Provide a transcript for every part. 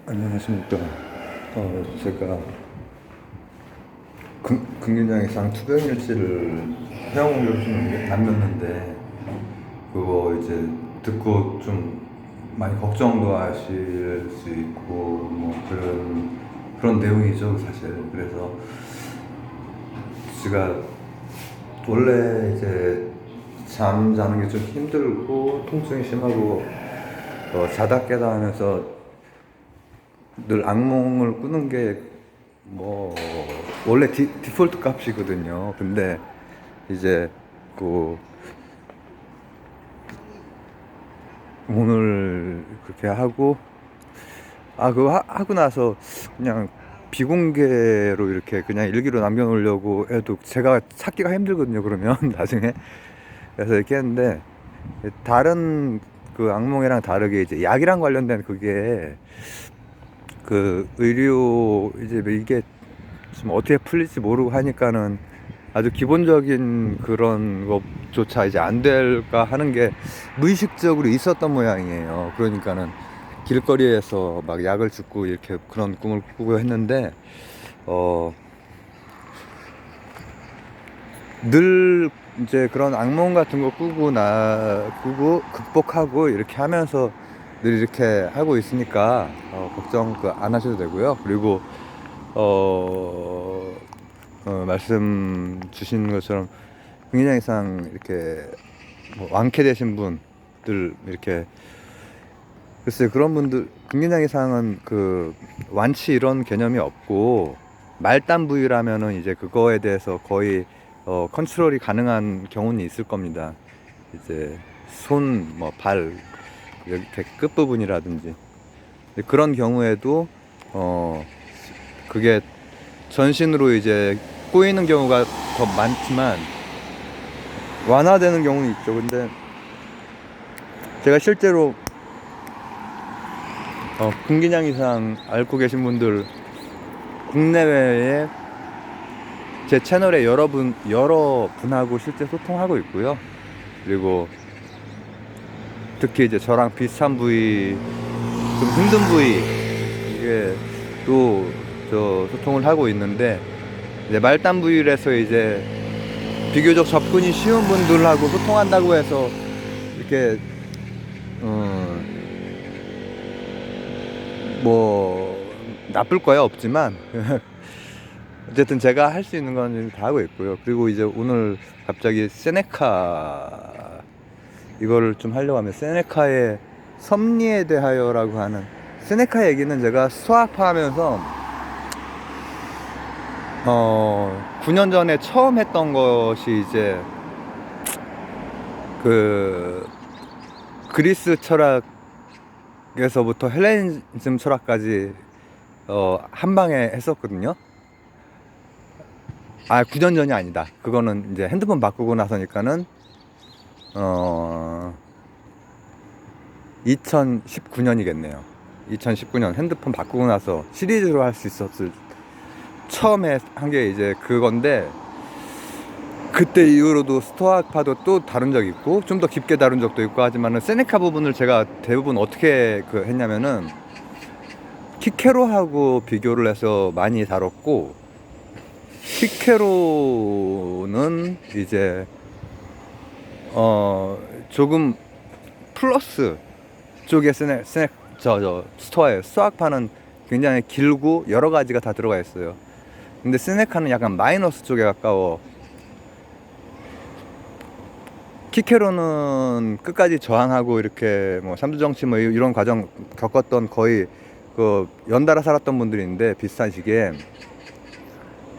안녕하십니까. 제가 금균장애상 투병일지를 회원을 남겼는데, 그거 이제 듣고 좀 많이 걱정도 하실 수 있고, 뭐 그런 내용이죠, 사실. 그래서 제가 원래 이제 잠자는 게 좀 힘들고 통증이 심하고, 자다 깨다 하면서 늘 악몽을 꾸는 게 뭐 원래 디폴트 값이거든요. 근데 이제 그 오늘 그렇게 하고 그거 하고 나서 그냥 비공개로 이렇게 그냥 일기로 남겨놓으려고 해도 제가 찾기가 힘들거든요. 그러면 나중에 그래서 이렇게 했는데, 다른 그 악몽이랑 다르게 이제 약이랑 관련된 그게 그 의료 이제 이게 지금 어떻게 풀릴지 모르고 하니까는 아주 기본적인 그런 것조차 이제 안 될까 하는 게 무의식적으로 있었던 모양이에요. 그러니까는 길거리에서 막 약을 죽고 이렇게 그런 꿈을 꾸고 했는데, 늘 이제 그런 악몽 같은 거 꾸고 극복하고 이렇게 하면서 늘 이렇게 하고 있으니까 걱정 안 하셔도 되고요. 그리고 말씀 주신 것처럼 굉장히 이상 이렇게 뭐 완쾌되신 분들 이렇게, 글쎄 그런 분들 긍정장 이상은 그 완치 이런 개념이 없고, 말단 부위라면은 이제 그거에 대해서 거의 컨트롤이 가능한 경우는 있을 겁니다. 이제 손, 뭐 발 이렇게 끝부분이라든지 그런 경우에도 그게 전신으로 이제 꼬이는 경우가 더 많지만 완화되는 경우는 있죠. 근데 제가 실제로 금기장 이상 앓고 계신 분들 국내외에 제 채널에 여러 분하고 실제 소통하고 있고요. 그리고 특히 이제 저랑 비슷한 부위, 좀 힘든 부위, 이게 또 저 소통을 하고 있는데, 이제 말단 부위에서 이제 비교적 접근이 쉬운 분들하고 소통한다고 해서 이렇게 뭐 나쁠 거야 없지만 어쨌든 제가 할 수 있는 건 다 하고 있고요. 그리고 이제 오늘 갑자기 세네카 이거를 좀 하려고 하면, 세네카의 섭리에 대하여라고 하는, 세네카 얘기는 제가 수학하면서 9년 전에 처음 했던 것이 이제 그 그리스 철학에서부터 헬레니즘 철학까지 한 방에 했었거든요. 9년 전이 아니다. 그거는 이제 핸드폰 바꾸고 나서니까는 2019년이겠네요. 2019년 핸드폰 바꾸고 나서 시리즈로 할 수 있었을 처음에 한 게 이제 그건데, 그때 이후로도 스토아파도 또 다룬 적 있고 좀 더 깊게 다룬 적도 있고 하지만은, 세네카 부분을 제가 대부분 어떻게 했냐면은 키케로하고 비교를 해서 많이 다뤘고, 키케로는 이제 조금 플러스 쪽에 스토아예요. 수학파는 굉장히 길고 여러 가지가 다 들어가 있어요. 근데 세네카는 약간 마이너스 쪽에 가까워. 키케로는 끝까지 저항하고 이렇게 뭐 삼두정치 뭐 이런 과정 겪었던, 거의 그 연달아 살았던 분들인데, 비슷한 시기에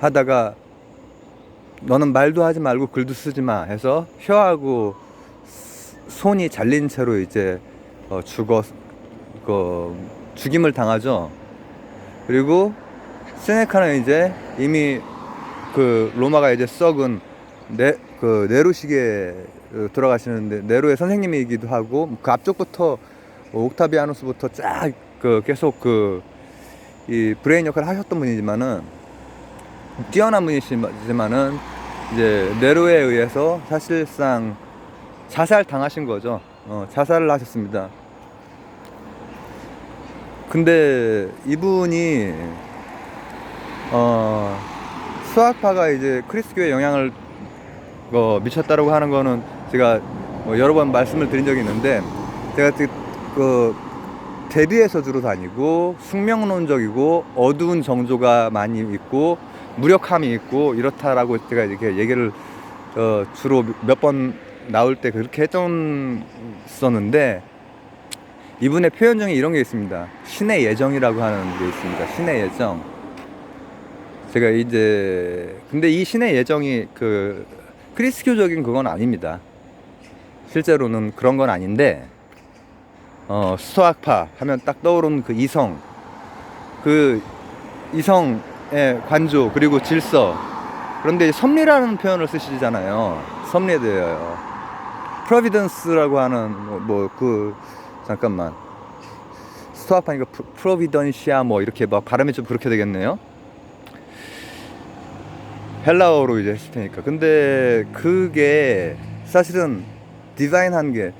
하다가 너는 말도 하지 말고 글도 쓰지 마 해서 혀하고 손이 잘린 채로 이제 죽임을 당하죠. 그리고 세네카는 이제 이미 그 로마가 이제 썩은 네로식에 들어가시는데, 네로의 선생님이기도 하고, 그 앞쪽부터 옥타비아누스부터 쫙 계속 이 브레인 역할을 하셨던 분이지만은, 뛰어난 분이시지만은 이제 네로에 의해서 사실상 자살 당하신 거죠. 자살을 하셨습니다. 근데 이분이 수학파가 이제 크리스교에 영향을 미쳤다라고 하는 거는 제가 뭐 여러 번 말씀을 드린 적이 있는데, 제가 그 대비해서 주로 다니고 숙명론적이고 어두운 정조가 많이 있고 무력함이 있고 이렇다라고 제가 이렇게 얘기를 주로 몇 번 나올 때 그렇게 했었는데, 이분의 표현 중에 이런 게 있습니다. 신의 예정이라고 하는 게 있습니다. 신의 예정. 제가 이제 근데 이 신의 예정이 그 크리스교적인 그건 아닙니다. 실제로는 그런 건 아닌데, 수학파 하면 딱 떠오르는 그 이성의 관조 그리고 질서. 그런데 섭리라는 표현을 쓰시잖아요. 섭리에 대하여 프로비던스라고 하는 잠깐만, 수학파니까 프로비던시아 뭐 이렇게 막 발음이 좀 그렇게 되겠네요. 헬라어로 이제 했을 테니까. 근데 그게 사실은 디자인한 게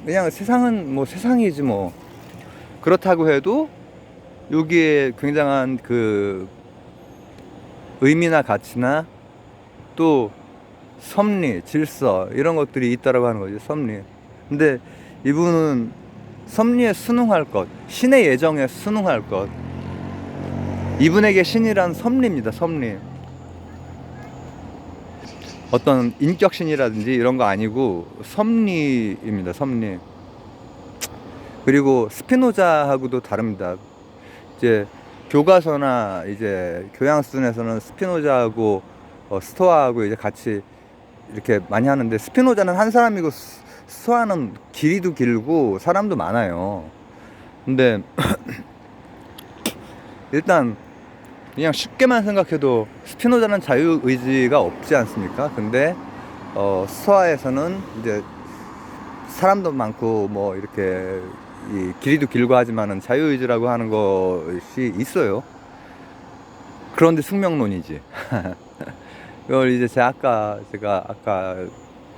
그냥 세상은 뭐 세상이지 뭐. 그렇다고 해도 여기에 굉장한 그 의미나 가치나 또 섭리, 질서 이런 것들이 있다라고 하는 거지, 섭리. 근데 이분은 섭리에 순응할 것, 신의 예정에 순응할 것. 이분에게 신이란 섭리입니다, 섭리. 어떤 인격신이라든지 이런 거 아니고 섭리입니다, 섭리. 그리고 스피노자하고도 다릅니다. 이제 교과서나 이제 교양수준에서는 스피노자하고 스토아하고 이제 같이 이렇게 많이 하는데, 스피노자는 한 사람이고 스토아는 길이도 길고 사람도 많아요. 근데 일단 그냥 쉽게만 생각해도 스피노자는 자유의지가 없지 않습니까? 근데 스토아에서는 이제 사람도 많고 뭐 이렇게 이 길이도 길고 하지만은 자유의지라고 하는 것이 있어요. 그런데 숙명론이지. 그걸 이제 제가 아까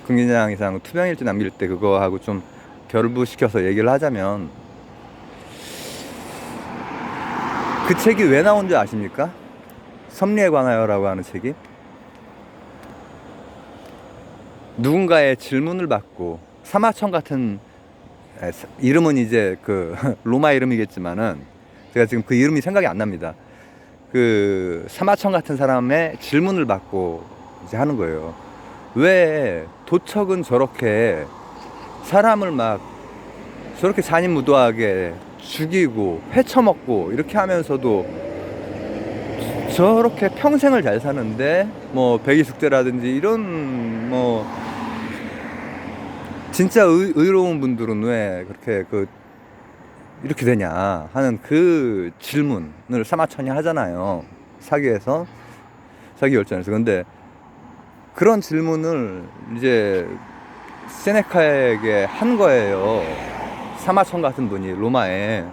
긍진장 이상 투명일지 남길 때 그거하고 좀 결부시켜서 얘기를 하자면, 그 책이 왜 나온 줄 아십니까? 섭리에 관하여라고 하는 책이 누군가의 질문을 받고, 사마천 같은 이름은 이제 그 로마 이름이겠지만은 제가 지금 그 이름이 생각이 안 납니다. 그 사마천 같은 사람의 질문을 받고 이제 하는 거예요. 왜 도척은 저렇게 사람을 막 저렇게 잔인무도하게 죽이고 회쳐먹고 이렇게 하면서도 저렇게 평생을 잘 사는데, 뭐 백이숙제라든지 이런 뭐 진짜 의로운 분들은 왜 그렇게 이렇게 되냐 하는 그 질문을 사마천이 하잖아요. 사기 열전에서. 근데 그런 질문을 이제 세네카에게 한 거예요. 사마천 같은 분이 로마에.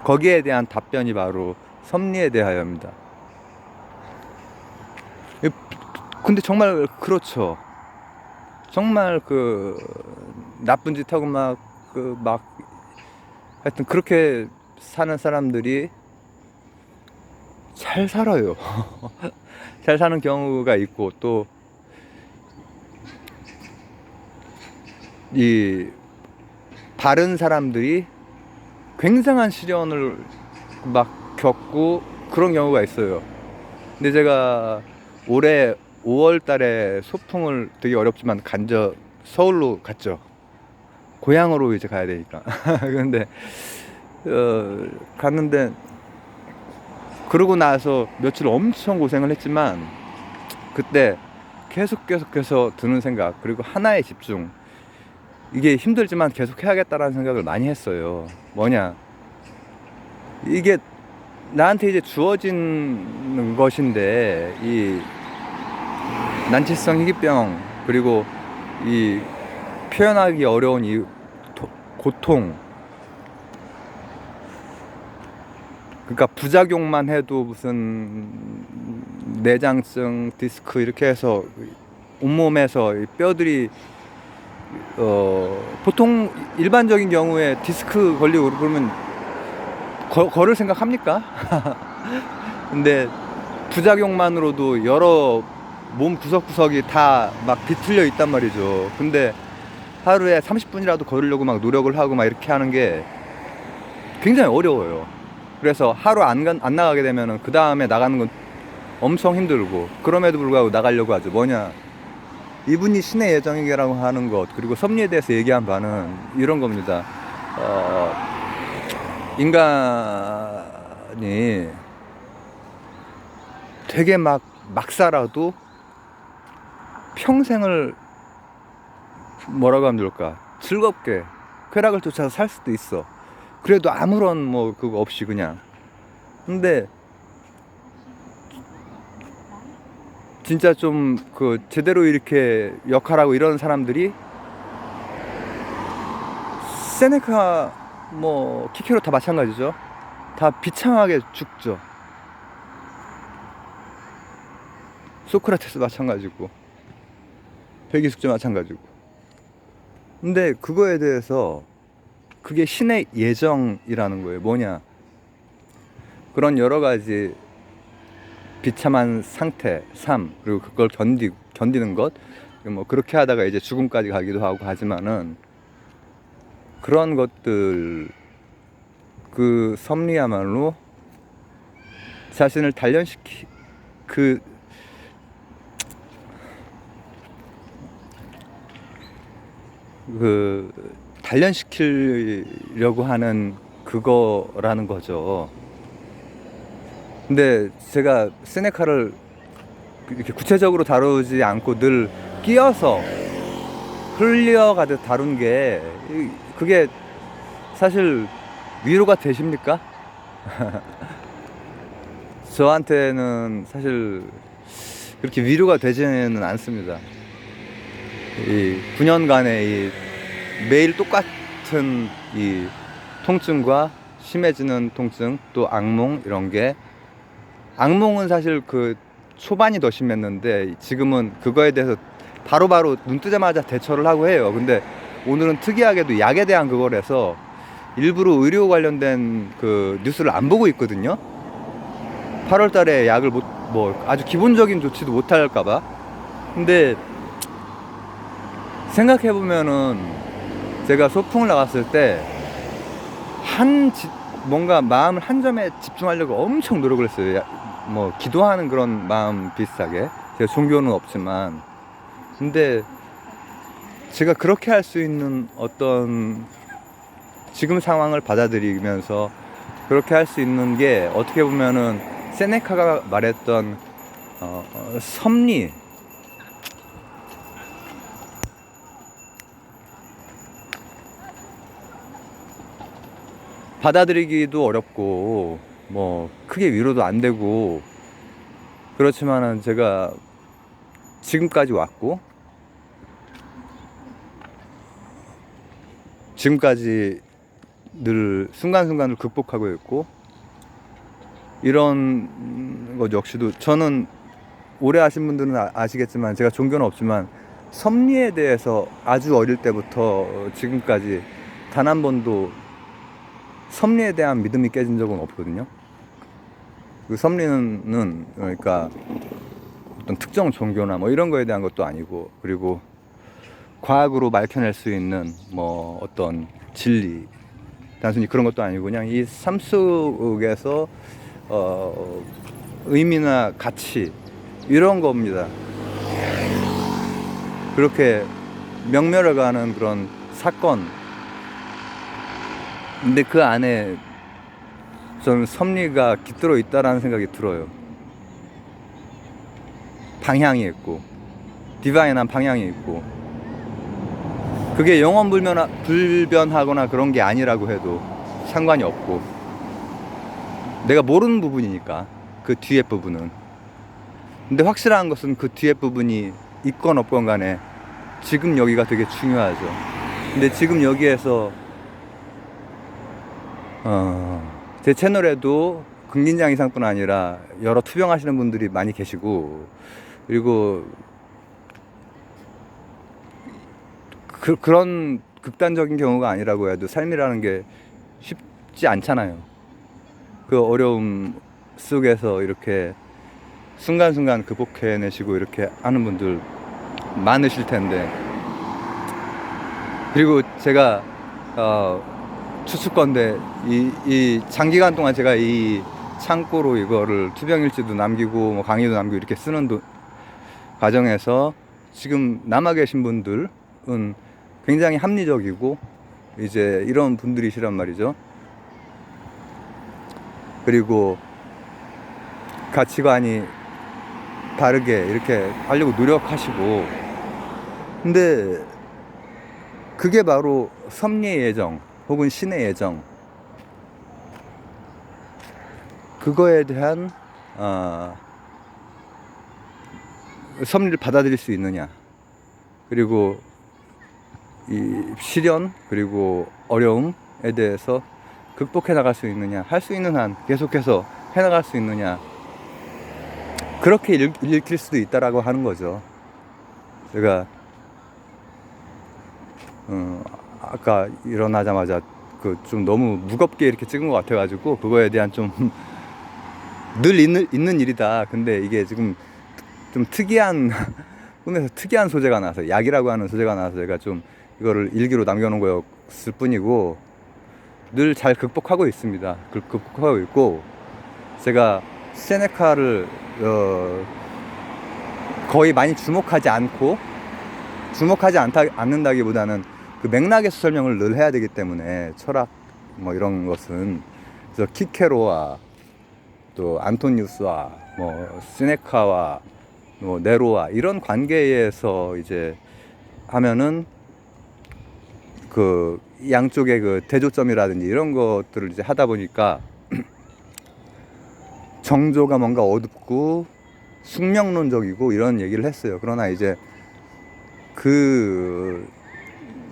거기에 대한 답변이 바로 섭리에 대하여입니다. 근데 정말 그렇죠. 정말 그 나쁜 짓 하고 하여튼 그렇게 사는 사람들이 잘 살아요. 잘 사는 경우가 있고, 또 이 바른 사람들이 굉장한 시련을 막 겪고 그런 경우가 있어요. 근데 제가 올해 5월 달에 소풍을 되게 어렵지만 서울로 갔죠. 고향으로 이제 가야 되니까. 근데 갔는데, 그러고 나서 며칠 엄청 고생을 했지만 그때 계속해서 드는 생각, 그리고 하나의 집중, 이게 힘들지만 계속 해야겠다라는 생각을 많이 했어요. 뭐냐, 이게 나한테 이제 주어진 것인데, 이 난치성 희귀병, 그리고 이 표현하기 어려운 이 고통, 그러니까 부작용만 해도 무슨 내장증, 디스크 이렇게 해서 온몸에서 뼈들이 보통 일반적인 경우에 디스크 걸리고 그러면 걸을 생각합니까? 근데 부작용만으로도 여러 몸 구석구석이 다 막 비틀려 있단 말이죠. 근데 하루에 30분이라도 걸으려고 막 노력을 하고 막 이렇게 하는 게 굉장히 어려워요. 그래서 하루 안 나가게 되면은 그 다음에 나가는 건 엄청 힘들고, 그럼에도 불구하고 나가려고 하죠. 뭐냐, 이분이 신의 예정이라고 하는 것, 그리고 섭리에 대해서 얘기한 바는 이런 겁니다. 인간이 되게 막 살아도 평생을 뭐라고 하면 좋을까, 즐겁게 쾌락을 쫓아서 살 수도 있어. 그래도 아무런 뭐 그거 없이 그냥. 근데 진짜 좀 그 제대로 이렇게 역할하고 이런 사람들이 세네카 뭐 키케로 다 마찬가지죠. 다 비참하게 죽죠. 소크라테스 마찬가지고, 백이숙제 마찬가지고. 근데 그거에 대해서 그게 신의 예정이라는 거예요. 뭐냐, 그런 여러 가지 비참한 상태, 삶, 그리고 그걸 견디는 것, 뭐 그렇게 하다가 이제 죽음까지 가기도 하고 하지만은, 그런 것들, 그 섭리야말로 자신을 그 단련시키려고 하는 그거라는 거죠. 근데 제가 세네카를 이렇게 구체적으로 다루지 않고 늘 끼어서 흘려가듯 다룬 게, 그게 사실 위로가 되십니까? 저한테는 사실 그렇게 위로가 되지는 않습니다. 이 9년간의 이 매일 똑같은 이 통증과 심해지는 통증, 또 악몽, 이런 게, 악몽은 사실 그 초반이 더 심했는데 지금은 그거에 대해서 바로바로 눈 뜨자마자 대처를 하고 해요. 근데 오늘은 특이하게도 약에 대한 그거라서 일부러 의료 관련된 그 뉴스를 안 보고 있거든요. 8월 달에 약을 뭐 아주 기본적인 조치도 못 할까봐. 근데 생각해보면은 제가 소풍을 나갔을 때 뭔가 마음을 한 점에 집중하려고 엄청 노력을 했어요. 뭐 기도하는 그런 마음 비슷하게. 제가 종교는 없지만. 근데 제가 그렇게 할 수 있는 어떤 지금 상황을 받아들이면서 그렇게 할 수 있는 게, 어떻게 보면은 세네카가 말했던 섭리, 받아들이기도 어렵고 뭐 크게 위로도 안 되고, 그렇지만은 제가 지금까지 왔고, 지금까지 늘 순간순간을 극복하고 있고, 이런 것 역시도, 저는 오래 아신 분들은 아시겠지만 제가 종교는 없지만 섭리에 대해서 아주 어릴 때부터 지금까지 단 한 번도 섭리에 대한 믿음이 깨진 적은 없거든요. 그 섭리는 그러니까 어떤 특정 종교나 뭐 이런 거에 대한 것도 아니고, 그리고 과학으로 밝혀낼 수 있는 뭐 어떤 진리, 단순히 그런 것도 아니고, 그냥 이 삶 속에서 의미나 가치, 이런 겁니다. 그렇게 명멸해가는 그런 사건. 근데 그 안에 저는 섭리가 깃들어 있다라는 생각이 들어요. 방향이 있고, 디바인한 방향이 있고, 그게 영원 불변하거나 그런 게 아니라고 해도 상관이 없고, 내가 모르는 부분이니까, 그 뒤에 부분은. 근데 확실한 것은 그 뒤에 부분이 있건 없건 간에 지금 여기가 되게 중요하죠. 근데 지금 여기에서 제 채널에도 긍진장 이상뿐 아니라 여러 투병하시는 분들이 많이 계시고, 그리고 그런 극단적인 경우가 아니라고 해도 삶이라는 게 쉽지 않잖아요. 그 어려움 속에서 이렇게 순간순간 극복해내시고 이렇게 하는 분들 많으실 텐데, 그리고 제가 추측건데 이 장기간 동안 제가 이 창고로 이거를 투병일지도 남기고 뭐 강의도 남기고 이렇게 쓰는 과정에서 지금 남아 계신 분들은 굉장히 합리적이고 이제 이런 분들이시란 말이죠. 그리고 가치관이 다르게 이렇게 하려고 노력하시고, 근데 그게 바로 섭리의 예정 혹은 신의 예정, 그거에 대한 섭리를 받아들일 수 있느냐, 그리고 이 시련 그리고 어려움에 대해서 극복해 나갈 수 있느냐, 할 수 있는 한 계속해서 해 나갈 수 있느냐, 그렇게 읽힐 수도 있다라고 하는 거죠. 제가 아까 일어나자마자 그 좀 너무 무겁게 이렇게 찍은 것 같아가지고 그거에 대한 좀 늘 있는 일이다. 근데 이게 지금 좀 특이한 꿈에서 특이한 소재가 나서, 약이라고 하는 소재가 나서 제가 좀 이거를 일기로 남겨놓은 거였을 뿐이고 늘 잘 극복하고 있습니다. 극복하고 있고, 제가 세네카를 거의 많이 주목하지 않는다기보다는 그 맥락에서 설명을 늘 해야 되기 때문에, 철학 뭐 이런 것은, 그래서 키케로와 또 안토니우스와 뭐 세네카와 뭐 네로와 이런 관계에서 이제 하면은 그 양쪽의 그 대조점이라든지 이런 것들을 이제 하다 보니까 정조가 뭔가 어둡고 숙명론적이고 이런 얘기를 했어요. 그러나 이제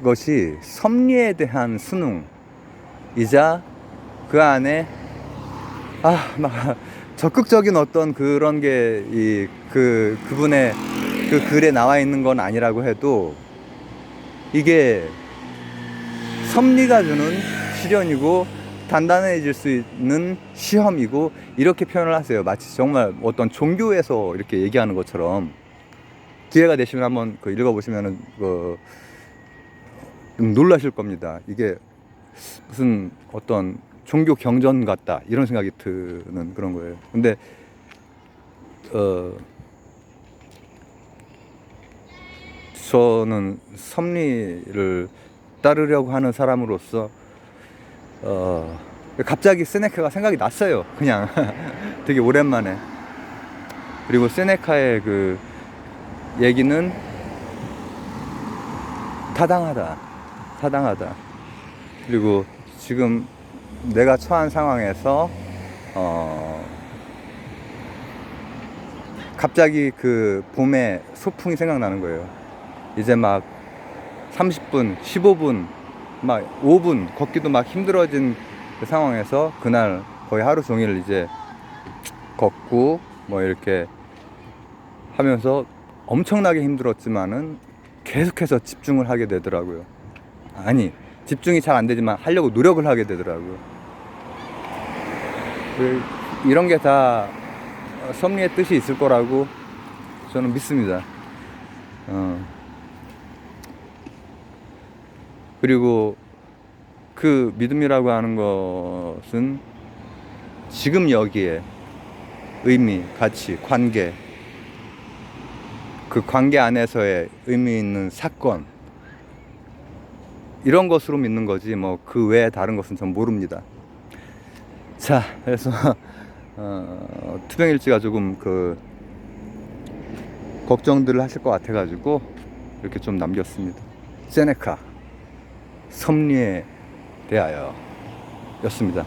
그것이 섭리에 대한 순응이자 그 안에 막 적극적인 어떤 그런 게 그분의 그 글에 나와 있는 건 아니라고 해도 이게 섭리가 주는 시련이고 단단해질 수 있는 시험이고, 이렇게 표현을 하세요. 마치 정말 어떤 종교에서 이렇게 얘기하는 것처럼. 기회가 되시면 한번 읽어보시면은 좀 놀라실 겁니다. 이게 무슨 어떤 종교 경전 같다 이런 생각이 드는 그런 거예요. 근데 저는 섭리를 따르려고 하는 사람으로서 갑자기 세네카가 생각이 났어요. 그냥 되게 오랜만에. 그리고 세네카의 그 얘기는 타당하다. 그리고 지금 내가 처한 상황에서 갑자기 그 봄에 소풍이 생각나는 거예요. 이제 막 30분, 15분, 막 5분 걷기도 막 힘들어진 그 상황에서 그날 거의 하루 종일 이제 걷고 뭐 이렇게 하면서 엄청나게 힘들었지만은 계속해서 집중을 하게 되더라고요. 아니, 집중이 잘 안 되지만 하려고 노력을 하게 되더라고요. 이런 게 다 섭리의 뜻이 있을 거라고 저는 믿습니다. 그리고 그 믿음이라고 하는 것은 지금 여기에 의미, 가치, 관계, 그 관계 안에서의 의미 있는 사건, 이런 것으로 믿는 거지 뭐 그 외에 다른 것은 전 모릅니다. 자, 그래서 투병일지가 조금 걱정들을 하실 것 같아가지고 이렇게 좀 남겼습니다. 세네카 섭리에 대하여 였습니다.